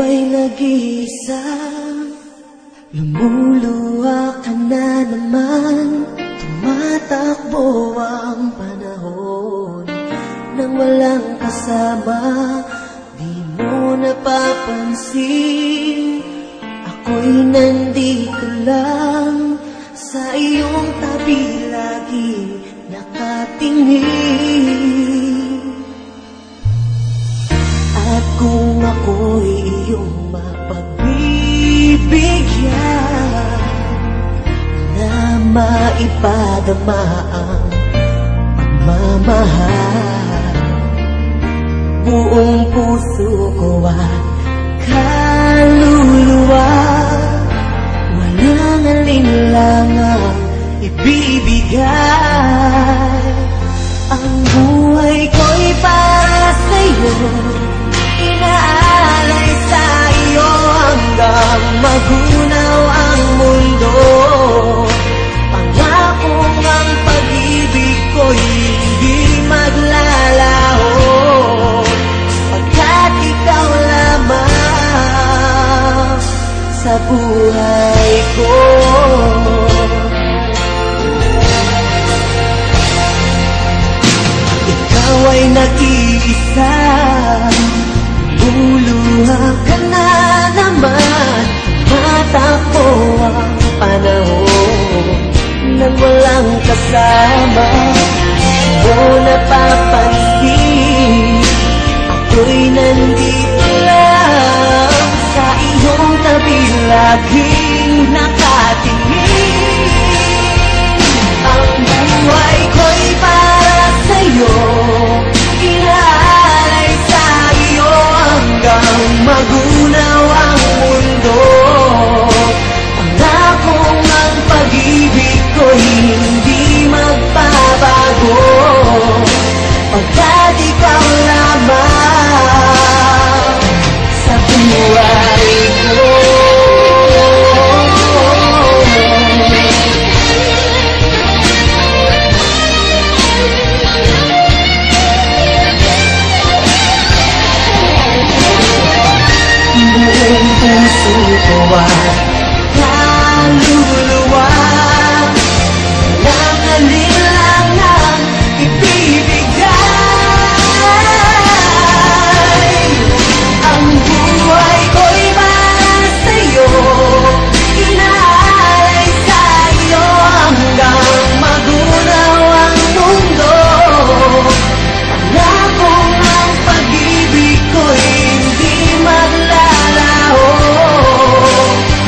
ay nag-iisa, lumuluha ka na naman. Tumatakbo ang panahon nang walang kasama. Di mo napapansin, ako'y nandito lang sa iyong tabi, laging nakatingin. At kung ako'y iyong mapagbibigyan na maipadama ang pagmamahal, buong puso ko at kaluluwa, walang alinlangang ibibigay. Ang buhay ko'y para sa'yo, inaalay sa iyo hanggang magunaw ang mundo. Pangako ang pag-ibig ko'y hindi maglalaho, pagkat ikaw lamang sa buhay ko. Ikaw ay nag-iisa, luluha ka na naman. Matakbo ang panahon nang walang kasama. Mo napapansin, ako'y nandito lang sa iyong tabi, laging nakatingin. Ang buhay ko'y para sa'yo, inaalay sa iyo hanggang magunaw ang mundo. Pangako ang pag-ibig ko'y hindi magbabago, pagkat ikaw lamang sa buhay ko. Buong puso ko at kaluluwa, walang alinlangang ibibigay. Ang buhay ko'y para sa'yo, inaalay sa iyo hanggang magunaw ang mundo. Pangako ang pag-ibig ko'y hindi maglalaho,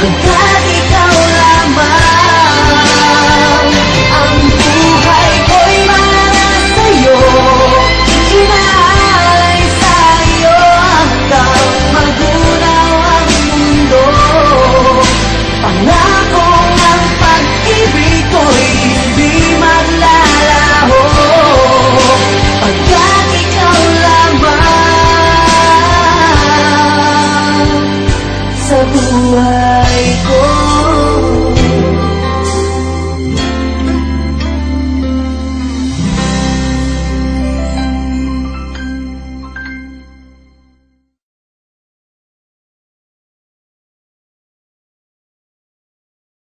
hanggat ikaw lamang. Ang buhay ko'y para sa'yo, inaalay sa iyo hanggang magunaw ang mundo. Pangako ang pag-ibig ko'y hindi maglalaho, pagkat ikaw lamang sa buhay.